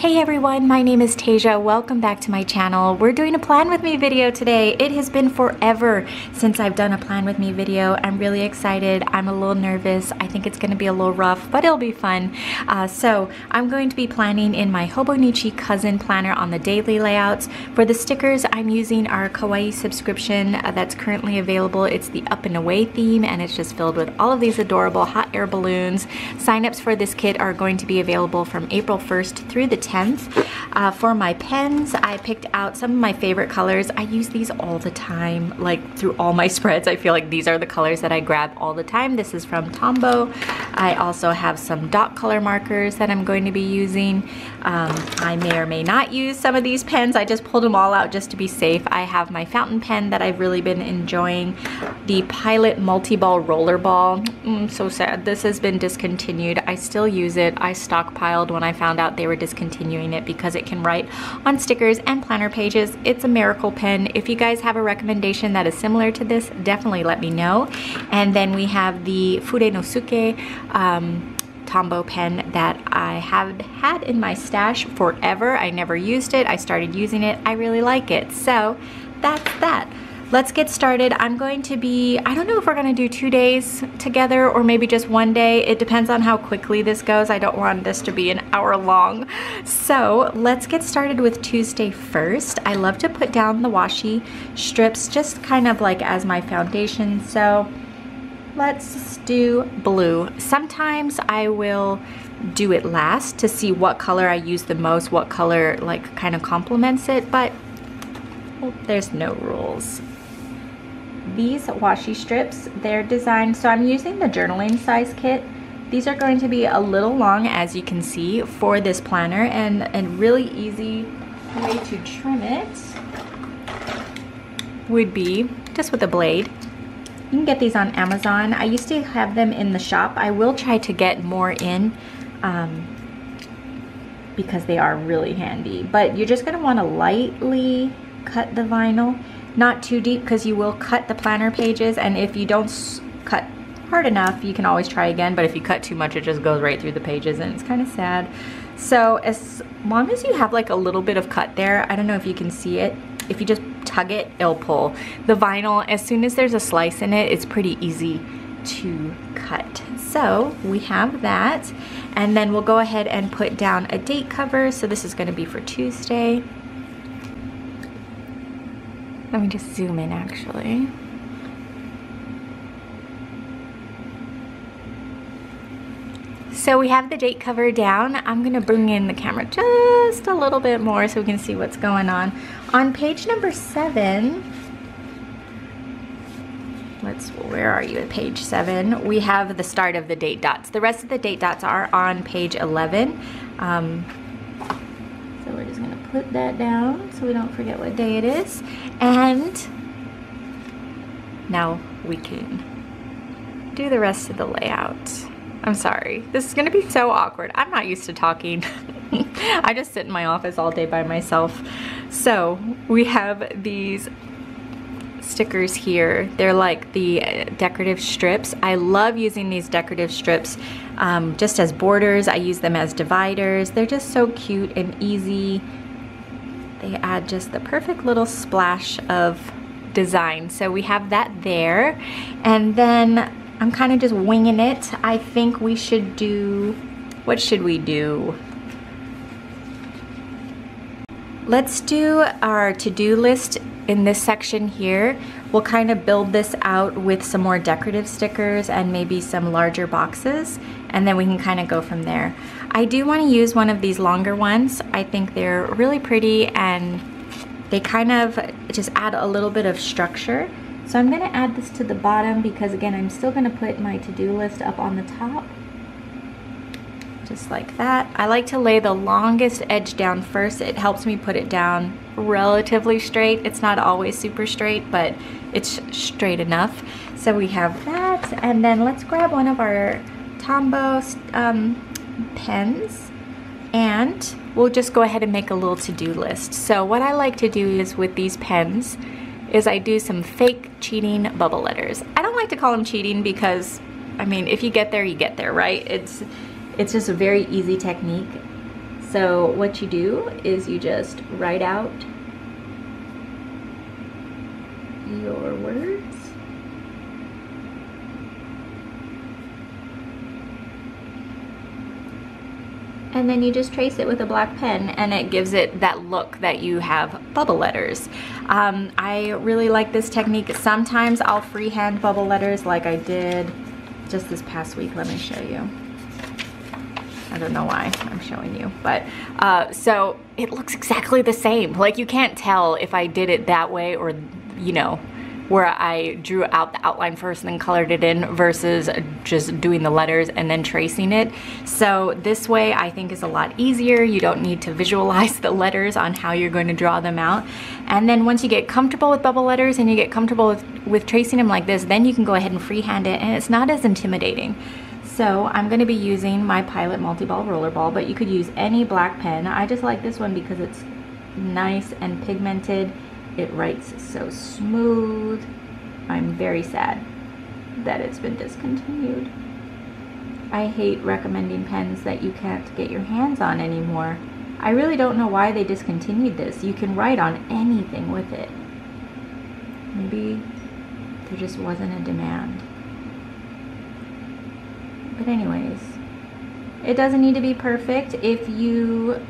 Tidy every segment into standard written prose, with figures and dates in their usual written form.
Hey everyone, my name is Tasia. Welcome back to my channel. We're doing a plan with me video today. It has been forever since I've done a plan with me video. I'm really excited. I'm a little nervous. I think it's gonna be a little rough, but it'll be fun. So I'm going to be planning in my Hobonichi cousin planner on the daily layouts. For the stickers, I'm using our Kawaii subscription that's currently available. It's the Up and Away theme, and it's just filled with all of these adorable hot air balloons. Signups for this kit are going to be available from April 1st through the 10th. For my pens, I picked out some of my favorite colors. I use these all the time, like through all my spreads. I feel like these are the colors that I grab all the time. This is from Tombow. I also have some dot color markers that I'm going to be using. I may or may not use some of these pens. I just pulled them all out just to be safe. I have my fountain pen that I've really been enjoying. The Pilot multi-ball roller ball. So sad. This has been discontinued. I still use it. I stockpiled when I found out they were discontinuing it because it can write on stickers and planner pages. It's a miracle pen. If you guys have a recommendation that is similar to this, definitely let me know. And then we have the Furenosuke Tombow pen that I have had in my stash forever. I never used it. I started using it. I really like it. So that's that. Let's get started. I'm going to be, I don't know if we're going to do 2 days together or maybe just 1 day. It depends on how quickly this goes. I don't want this to be an hour long. So let's get started with Tuesday first. I love to put down the washi strips just kind of like as my foundation. So let's do blue. Sometimes I will do it last to see what color I use the most, what color like kind of complements it, but well, there's no rules. These washi strips, they're designed, so I'm using the journaling size kit. These are going to be a little long, as you can see, for this planner, and a really easy way to trim it would be just with a blade. You can get these on Amazon. I used to have them in the shop. I will try to get more in because they are really handy, but you're just gonna wanna lightly cut the vinyl. Not too deep because you will cut the planner pages, and if you don't cut hard enough, you can always try again, but if you cut too much, it just goes right through the pages and it's kind of sad. So as long as you have like a little bit of cut there, I don't know if you can see it, if you just tug it, it'll pull. The vinyl, as soon as there's a slice in it, it's pretty easy to cut. So we have that, and then we'll go ahead and put down a date cover. So this is going to be for Tuesday. Let me just zoom in actually. So we have the date cover down. I'm gonna bring in the camera just a little bit more so we can see what's going on. On page number 7, where are you at page 7? We have the start of the date dots. The rest of the date dots are on page 11. So we're just gonna put that down so we don't forget what day it is. And now we can do the rest of the layout. I'm sorry, this is gonna be so awkward. I'm not used to talking. I just sit in my office all day by myself. So we have these stickers here. They're like the decorative strips. I love using these decorative strips just as borders. I use them as dividers. They're just so cute and easy. They add just the perfect little splash of design. So we have that there. And then I'm kind of just winging it. I think we should do, what should we do? Let's do our to-do list in this section here. We'll kind of build this out with some more decorative stickers and maybe some larger boxes, and then we can kind of go from there. I do want to use one of these longer ones. I think they're really pretty and they kind of just add a little bit of structure. So I'm gonna add this to the bottom because again, I'm still gonna put my to-do list up on the top. Just like that. I like to lay the longest edge down first. It helps me put it down relatively straight. It's not always super straight, but it's straight enough. So we have that, and then let's grab one of our Tombow pens, and we'll just go ahead and make a little to-do list. So what I like to do is with these pens is I do some fake cheating bubble letters. I don't like to call them cheating because, I mean, if you get there, you get there, right? It's just a very easy technique. So what you do is you just write out your words. And then you just trace it with a black pen, and it gives it that look that you have bubble letters. I really like this technique. Sometimes I'll freehand bubble letters like I did just this past week. Let me show you. I don't know why I'm showing you, but so it looks exactly the same. Like, you can't tell if I did it that way or, you know, where I drew out the outline first and then colored it in versus just doing the letters and then tracing it. So this way I think is a lot easier. You don't need to visualize the letters on how you're going to draw them out. And then once you get comfortable with bubble letters and you get comfortable with tracing them like this, then you can go ahead and freehand it, and it's not as intimidating. So I'm going to be using my Pilot multi-ball roller ball, but you could use any black pen. I just like this one because it's nice and pigmented. It writes so smooth. I'm very sad that it's been discontinued. I hate recommending pens that you can't get your hands on anymore. I really don't know why they discontinued this. You can write on anything with it. Maybe there just wasn't a demand. But anyways, it doesn't need to be perfect. If you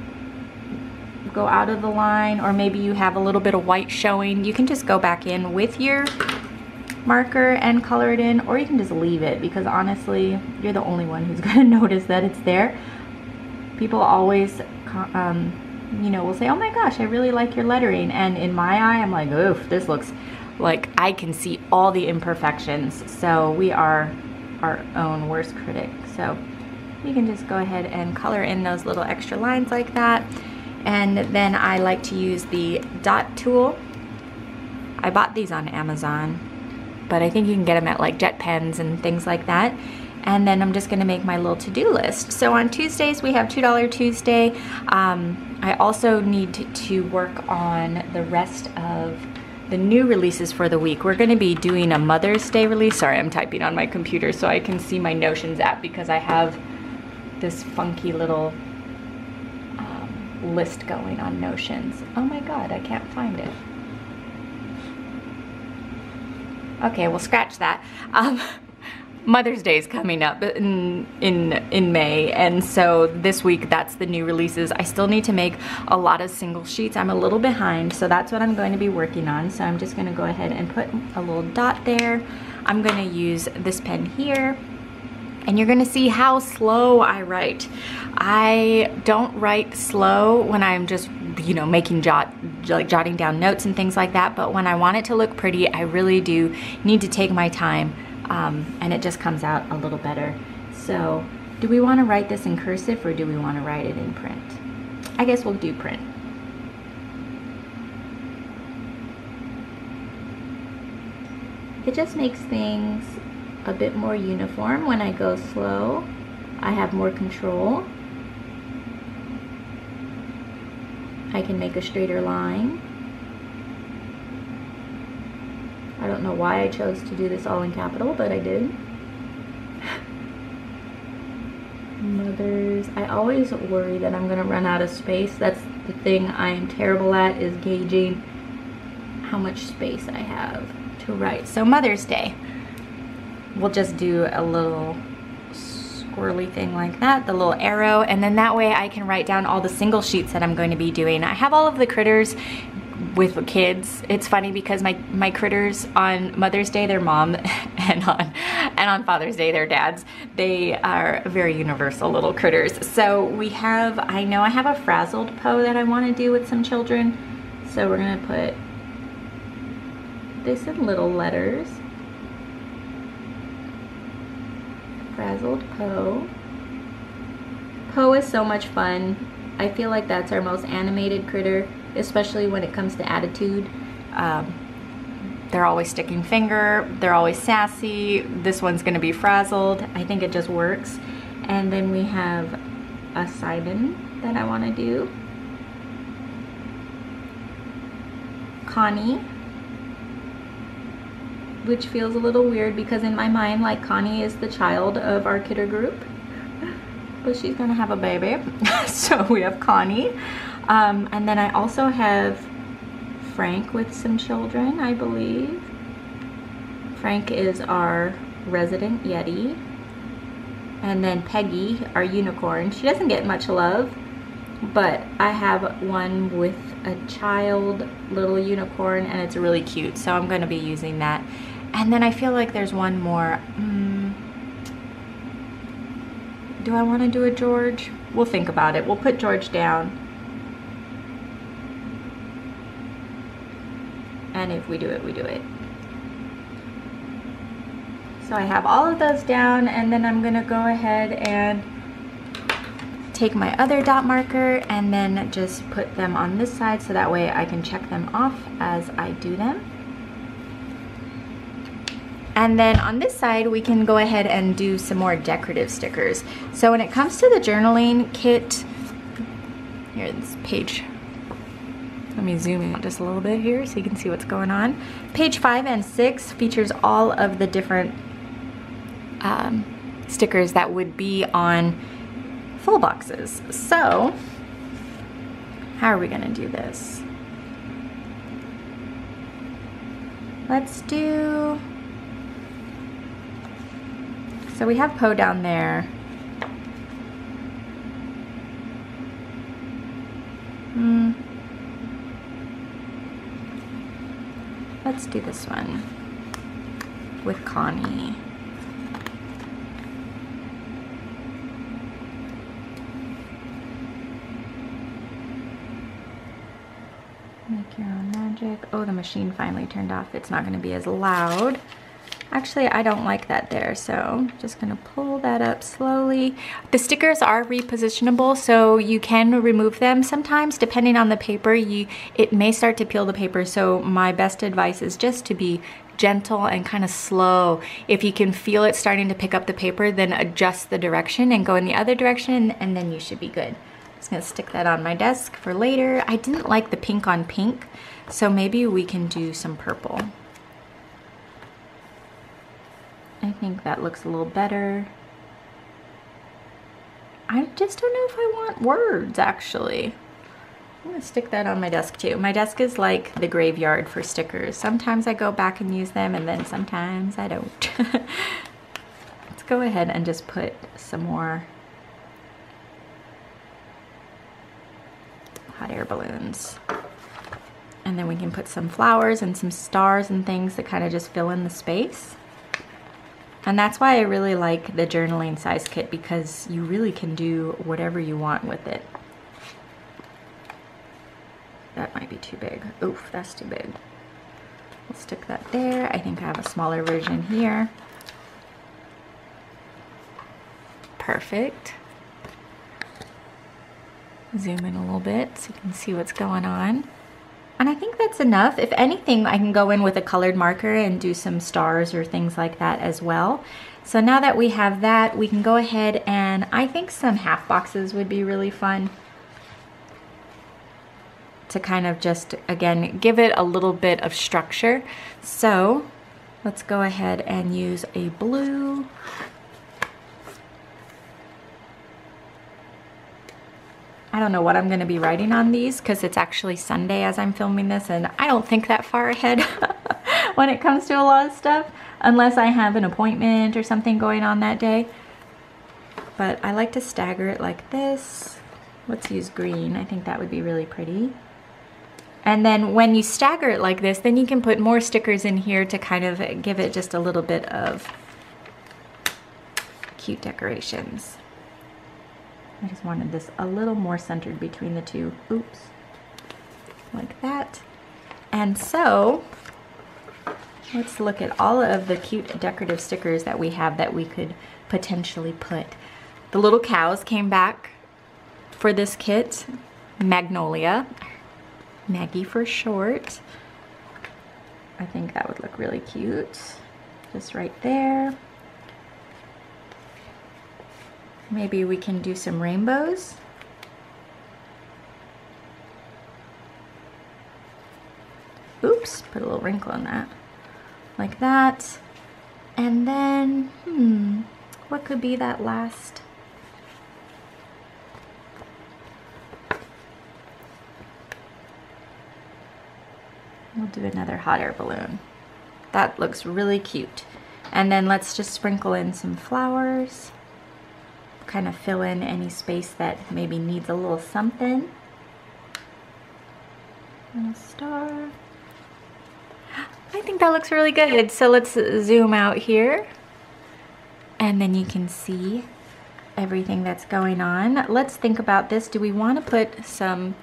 go out of the line, or maybe you have a little bit of white showing, you can just go back in with your marker and color it in, or you can just leave it, because honestly, you're the only one who's going to notice that it's there. People always, you know, will say, oh my gosh, I really like your lettering. And in my eye, I'm like, oof, this looks like I can see all the imperfections. So we are our own worst critic. So you can just go ahead and color in those little extra lines like that. And then I like to use the dot tool. I bought these on Amazon, but I think you can get them at like Jet Pens and things like that. And then I'm just gonna make my little to-do list. So on Tuesdays, we have $2 Tuesday. I also need to work on the rest of the new releases for the week. We're gonna be doing a Mother's Day release. Sorry, I'm typing on my computer so I can see my Notions app, because I have this funky little list going on Notions. Oh my god, I can't find it. Okay, we'll scratch that. Mother's Day is coming up in May, and so this week that's the new releases. I still need to make a lot of single sheets. I'm a little behind, so that's what I'm going to be working on. So I'm just going to go ahead and put a little dot there. I'm going to use this pen here, and you're going to see how slow I write. I don't write slow when I'm just, you know, making jotting down notes and things like that, but when I want it to look pretty, I really do need to take my time. And it just comes out a little better. So do we want to write this in cursive, or do we want to write it in print? I guess we'll do print. It just makes things a bit more uniform. When I go slow, I have more control. I can make a straighter line. I don't know why I chose to do this all in capital, but I did. Mothers. I always worry that I'm going to run out of space. That's the thing I am terrible at, is gauging how much space I have to write. So Mother's Day, we'll just do a little squirrely thing like that, the little arrow, and then that way I can write down all the single sheets that I'm going to be doing. I have all of the critters with kids. It's funny because my critters on Mother's Day, their mom, and on Father's Day, their dads. They are very universal little critters. So we have, I know I have a frazzled Poe that I want to do with some children. So we're gonna put this in little letters. Frazzled Poe. Poe is so much fun. I feel like that's our most animated critter, especially when it comes to attitude. They're always sticking finger, they're always sassy. This one's gonna be frazzled. I think it just works. And then we have a Simon that I wanna do. Connie, which feels a little weird because in my mind, like, Connie is the child of our kidder group. but she's gonna have a baby. So we have Connie. And then I also have Frank with some children, I believe. Frank is our resident Yeti. And then Peggy, our unicorn. She doesn't get much love, but I have one with a child little unicorn, and it's really cute, so I'm gonna be using that. And then I feel like there's one more. Do I want to do a George? We'll think about it. We'll put George down. And if we do it, we do it. So I have all of those down, and then I'm gonna go ahead and take my other dot marker and then just put them on this side so that way I can check them off as I do them. And then on this side, we can go ahead and do some more decorative stickers. So when it comes to the journaling kit, here, this page, let me zoom in just a little bit here so you can see what's going on. Page 5 and 6 features all of the different stickers that would be on full boxes. So how are we gonna do this? Let's do, so we have Poe down there. Let's do this one with Connie. Make your own magic. Oh, the machine finally turned off. It's not going to be as loud. Actually, I don't like that there, so I'm just gonna pull that up slowly. The stickers are repositionable, so you can remove them. Sometimes, depending on the paper, it may start to peel the paper, so my best advice is just to be gentle and kind of slow. If you can feel it starting to pick up the paper, then adjust the direction and go in the other direction, and then you should be good. I'm just gonna stick that on my desk for later. I didn't like the pink on pink, so maybe we can do some purple. I think that looks a little better. I just don't know if I want words, actually. I'm gonna stick that on my desk too. My desk is like the graveyard for stickers. Sometimes I go back and use them, and then sometimes I don't. Let's go ahead and just put some more hot air balloons. And then we can put some flowers and some stars and things that kind of just fill in the space. And that's why I really like the journaling size kit, because you really can do whatever you want with it. That might be too big. Oof, that's too big. We'll stick that there. I think I have a smaller version here. Perfect. Zoom in a little bit so you can see what's going on. And I think that's enough. If anything, I can go in with a colored marker and do some stars or things like that as well. So now that we have that, we can go ahead and I think some half boxes would be really fun to kind of just, again, give it a little bit of structure. So let's go ahead and use a blue. I don't know what I'm gonna be writing on these because it's actually Sunday as I'm filming this, and I don't think that far ahead when it comes to a lot of stuff, unless I have an appointment or something going on that day. But I like to stagger it like this. Let's use green. I think that would be really pretty. And then when you stagger it like this, then you can put more stickers in here to kind of give it just a little bit of cute decorations. I just wanted this a little more centered between the two. Oops. Like that. And so, let's look at all of the cute decorative stickers that we have that we could potentially put. The little cows came back for this kit. Magnolia. Maggie for short. I think that would look really cute. Just right there. Maybe we can do some rainbows. Oops, put a little wrinkle on that. Like that. And then, what could be that last? We'll do another hot air balloon. That looks really cute. And then let's just sprinkle in some flowers. Kind of fill in any space that maybe needs a little something. And a star. I think that looks really good. So let's zoom out here. And then you can see everything that's going on. Let's think about this. Do we want to put some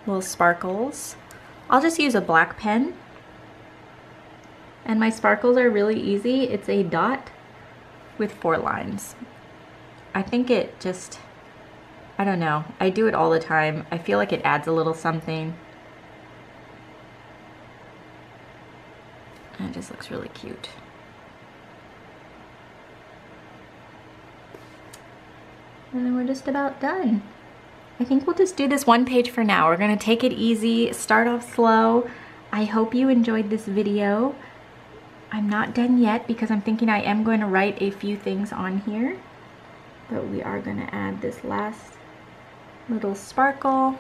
little sparkles? I'll just use a black pen. And my sparkles are really easy. It's a dot with 4 lines. I think it just, I don't know. I do it all the time. I feel like it adds a little something. And it just looks really cute. And then we're just about done. I think we'll just do this one page for now. We're gonna take it easy, start off slow. I hope you enjoyed this video. I'm not done yet because I'm thinking I am going to write a few things on here. But we are gonna add this last little sparkle.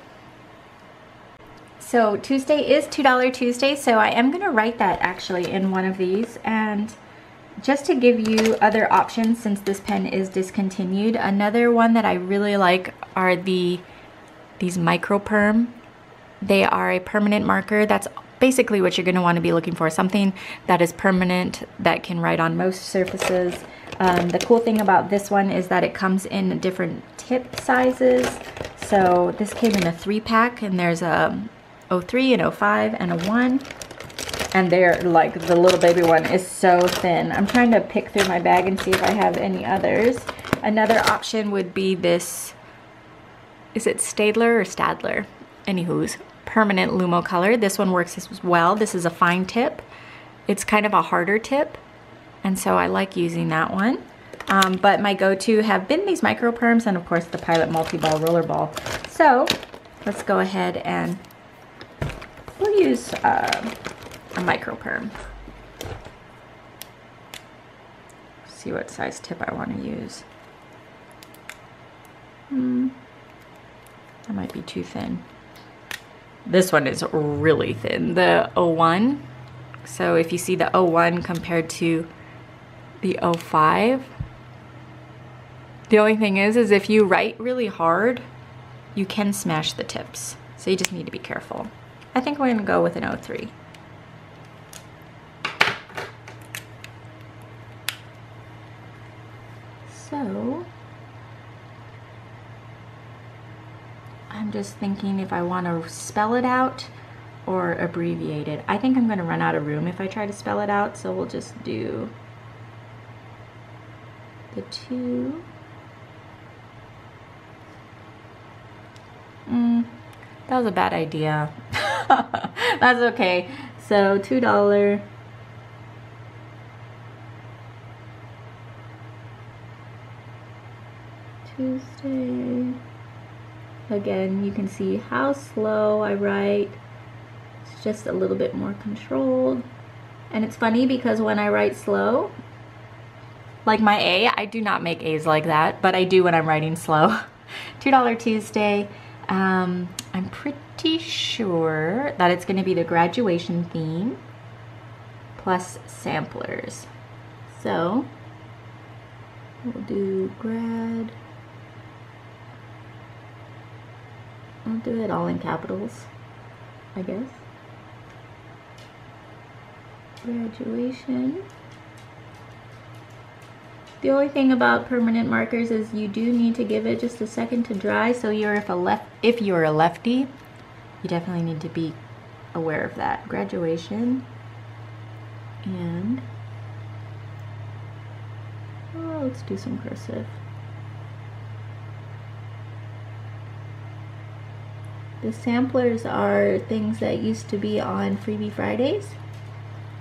So Tuesday is $2 Tuesday, so I am gonna write that actually in one of these. And just to give you other options, since this pen is discontinued, another one that I really like are these micro perm. They are a permanent marker. That's basically what you're going to want to be looking for, something that is permanent, that can write on most surfaces. The cool thing about this one is that it comes in different tip sizes. So this came in a 3-pack, and there's a 03, an 05, and a 1. And they're like, the little baby one is so thin. I'm trying to pick through my bag and see if I have any others. Another option would be this, is it Stadler or Stadler? Anywho's, permanent Lumo color. This one works as well. This is a fine tip. It's kind of a harder tip, and so I like using that one. But my go-to have been these micro perms, and of course the Pilot multi-ball roller ball. So let's go ahead and we'll use a micro perm. See what size tip I want to use. That might be too thin. This one is really thin, the 01. So if you see the 01 compared to the 05, the only thing is if you write really hard, you can smash the tips. So you just need to be careful. I think we're gonna go with an 03. So I'm just thinking if I want to spell it out or abbreviate it. I think I'm going to run out of room if I try to spell it out, so we'll just do the 2. That was a bad idea. That's okay. So $2. Tuesday. Again, you can see how slow I write. It's just a little bit more controlled. And it's funny because when I write slow, like my A, I do not make A's like that, but I do when I'm writing slow. $2 Tuesday. I'm pretty sure that it's going to be the graduation theme plus samplers. So we'll do grad. I'll do it all in capitals, I guess. Graduation. The only thing about permanent markers is you do need to give it just a second to dry. So if you're a lefty, you definitely need to be aware of that. Graduation. And let's do some cursive. The samplers are things that used to be on Freebie Fridays.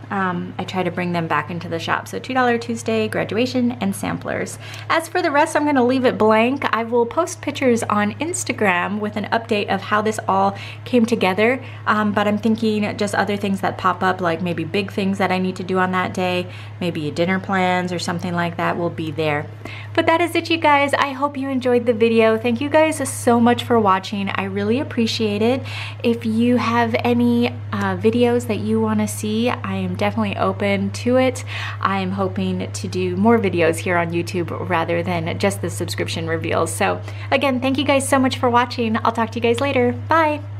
I try to bring them back into the shop. So $2 Tuesday, graduation, and samplers. As for the rest, I'm gonna leave it blank. I will post pictures on Instagram with an update of how this all came together, but I'm thinking just other things that pop up, like maybe big things that I need to do on that day, maybe dinner plans or something like that will be there. But that is it, you guys. I hope you enjoyed the video. Thank you guys so much for watching. I really appreciate it. If you have any videos that you want to see, I am definitely open to it. I am hoping to do more videos here on YouTube rather than just the subscription reveals. So again, thank you guys so much for watching. I'll talk to you guys later. Bye.